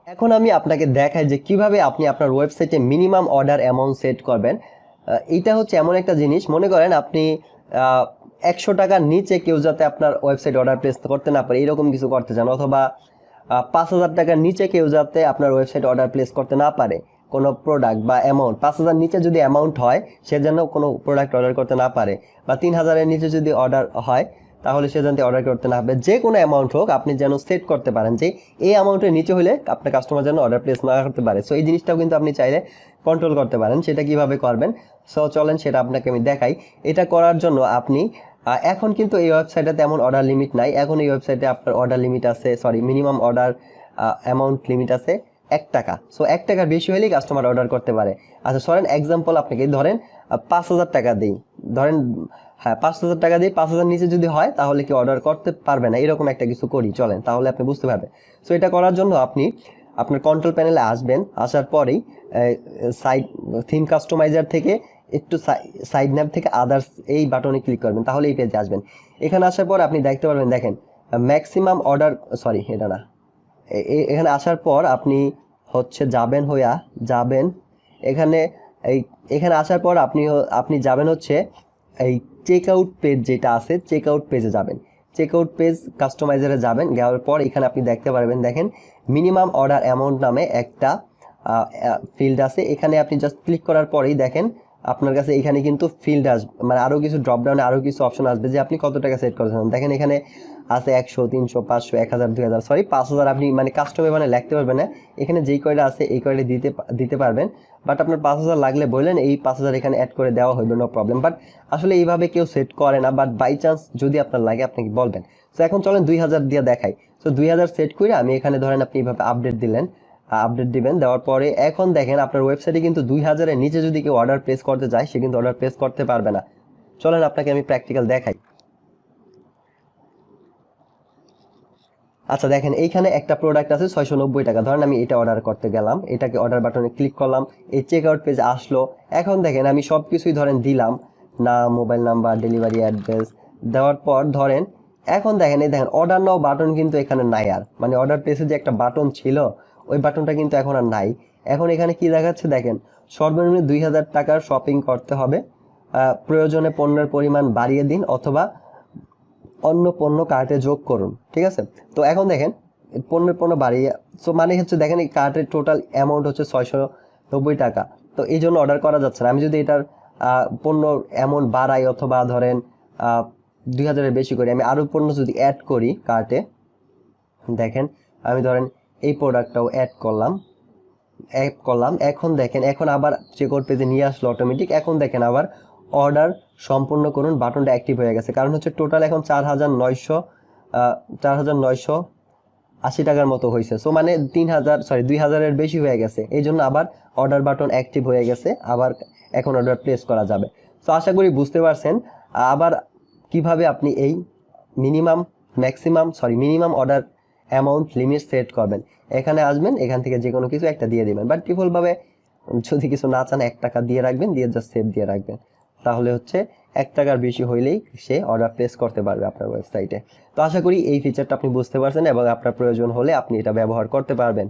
এখন আমি আপনাকে দেখাই যে কিভাবে আপনি আপনার ওয়েবসাইটে মিনিমাম অর্ডার অ্যামাউন্ট সেট করবেন। এটা হচ্ছে এমন একটা জিনিস, মনে করেন আপনি 100 টাকার নিচে কেউ যাতে আপনার ওয়েবসাইট অর্ডার প্লেস করতে না পারে এরকম কিছু করতে চান, অথবা 5,000 টাকার নিচে কেউ যাতে আপনার ওয়েবসাইট অর্ডার প্লেস করতে না পারে কোনো প্রোডাক্ট বা অ্যামাউন্ট, 5,000 নিচে যদি অ্যামাউন্ট হয় সে যেন কোনো প্রোডাক্ট অর্ডার করতে না পারে, বা 3,000-এর নিচে যদি অর্ডার হয় তাহলে সে যেন অর্ডার করতে না হবে, যে কোনো অ্যামাউন্ট হোক আপনি যেন সেট করতে পারেন যে এই অ্যামাউন্টের নিচে হলে আপনার কাস্টমার যেন অর্ডার প্লেস না করতে পারে। সো এই জিনিসটাও কিন্তু আপনি চাইলে কন্ট্রোল করতে পারেন। সেটা কিভাবে করবেন, সো চলেন সেটা আপনাকে আমি দেখাই। এটা করার জন্য আপনি এখন কিন্তু এই ওয়েবসাইটে তেমন অর্ডার লিমিট নাই। এখন এই ওয়েবসাইটে আপনার অর্ডার লিমিট আছে, মিনিমাম অর্ডার অ্যামাউন্ট লিমিট আছে 1 টাকা। সো 1 টাকার বেশি হলেই কাস্টমার অর্ডার করতে পারে। আচ্ছা ধরেন এক্সাম্পল আপনাকে ধরেন 5,000 টাকা দিই, ধরেন হ্যাঁ 5,000 টাকা দিই, 5,000 নিচে যদি হয় তাহলে কি অর্ডার করতে পারবে না, এরকম একটা কিছু করি চলেন, তাহলে আপনি বুঝতে পারবেন। সো এটা করার জন্য আপনি আপনার কন্ট্রোল প্যানেলে আসবেন, আসার পরেই সাইড থিম কাস্টমাইজার থেকে একটু সাইড ন্যাপ থেকে আদার্স এই বাটনে ক্লিক করবেন, তাহলে এই পেজে আসবেন। এখানে আসার পর আপনি দেখতে পারবেন, দেখেন ম্যাক্সিমাম অর্ডার, এটা না, এখানে আসার পর আপনি হচ্ছে যাবেন এখানে, এখানে আসার পর আপনি যাবেন হচ্ছে এই চেক আউট পেজ যেটা আছে, চেক আউট পেজে যাবেন, চেক আউট পেজ কাস্টমাইজারে যাবেন। যাওয়ার পর এখানে আপনি দেখতে পারবেন, দেখেন মিনিমাম অর্ডার অ্যামাউন্ট নামে একটা ফিল্ড আছে। এখানে আপনি জাস্ট ক্লিক করার পরেই দেখেন আপনার কাছে এখানে কিন্তু ফিল্ড আসবে, মানে আরও কিছু ড্রপডাউনে আরও কিছু অপশন আসবে যে আপনি কত টাকা সেট করেছেন। দেখেন এখানে আছে 100, 300, 500, 1000, 2000, 5,000 আপনি মানে কাস্টমে মানে লিখতে পারবেন না। এখানে যেই কয়টা আছে এই কয়টা দিতে পারবেন, বাট আপনার 5,000 লাগলে বললেন এই 5,000 এখানে অ্যাড করে দেওয়া হইবে, নো প্রবলেম। বাট আসলে এইভাবে কেউ সেট করে না, বাট বাই চান্স যদি আপনার লাগে আপনি বলবেন। সো এখন চলেন 2,000 দিয়ে দেখাই। সো 2,000 সেট করে আমি এখানে ধরেন আপনি এইভাবে আপডেট দিবেন, দেওয়ার পরে এখন দেখেন আপনার ওয়েবসাইটে কিন্তু 2,000-এর নিচে যদি কেউ অর্ডার প্লেস করতে যায় সে কিন্তু অর্ডার প্লেস করতে পারবে না। চলেন আপনাকে আমি প্র্যাকটিক্যাল দেখাই। আচ্ছা দেখেন এইখানে একটা প্রোডাক্ট আছে 690 টাকা, ধরেন আমি এটা অর্ডার করতে গেলাম, এটাকে অর্ডার বাটনে ক্লিক করলাম, এই চেক আউট পেজ আসলো। এখন দেখেন আমি সব কিছুই ধরেন দিলাম, নাম, মোবাইল নাম্বার, ডেলিভারি অ্যাড্রেস দেওয়ার পর ধরেন এখন দেখেন এই দেখেন অর্ডার নাও বাটন কিন্তু এখানে নাই আর, মানে অর্ডার প্লেসে যে একটা বাটন ছিল ওই বাটনটা কিন্তু এখন আর নাই। এখন এখানে কি দেখাচ্ছে দেখেন, সর্বনিম্ন 2,000 টাকার শপিং করতে হবে, প্রয়োজনে পণ্যের পরিমাণ বাড়িয়ে দিন অথবা অন্য পণ্য কার্টে যোগ করুন, ঠিক আছে। তো এখন দেখেন পণ্য বাড়িয়ে, সো মানে হচ্ছে দেখেন এই কার্টের টোটাল অ্যামাউন্ট হচ্ছে 690 টাকা, তো এই জন্য অর্ডার করা যাচ্ছে না। আমি যদি এটার পণ্য অ্যামাউন্ট বাড়াই অথবা ধরেন 2,000-এর বেশি করি, আমি আরও পণ্য যদি অ্যাড করি কার্টে, দেখেন আমি ধরেন এই প্রোডাক্টটাও অ্যাড করলাম, এখন দেখেন এখন আবার চেকআউট পেজে নিয়ে আসলো অটোমেটিক। এখন দেখেন আবার অর্ডার সম্পূর্ণ করুন বাটনটা অ্যাক্টিভ হয়ে গেছে, কারণ হচ্ছে টোটাল এখন 4,980 টাকার মতো হয়েছে। সো মানে 2,000-এর বেশি হয়ে গেছে, এই জন্য আবার অর্ডার বাটন অ্যাক্টিভ হয়ে গেছে, আবার এখন অর্ডার প্লেস করা যাবে। সো আশা করি বুঝতে পারছেন আবার কিভাবে আপনি এই minimum order amount limit set করবেন। এখানে আসবেন, এখান থেকে যে কোনো কিছু একটা দিয়ে দিবেন, বাট ডিফল্টভাবে যদি কিছু না চান 1 টাকা দিয়ে রাখবেন, দিয়ে জাস্ট সেভ দিয়ে রাখবেন, তাহলে হচ্ছে 1 টাকার বেশি হইলেই সে অর্ডার প্লেস করতে পারবে আপনার ওয়েবসাইটে। তো আশা করি এই ফিচারটা আপনি বুঝতে পারছেন এবং আপনার প্রয়োজন হলে আপনি এটা ব্যবহার করতে পারবেন।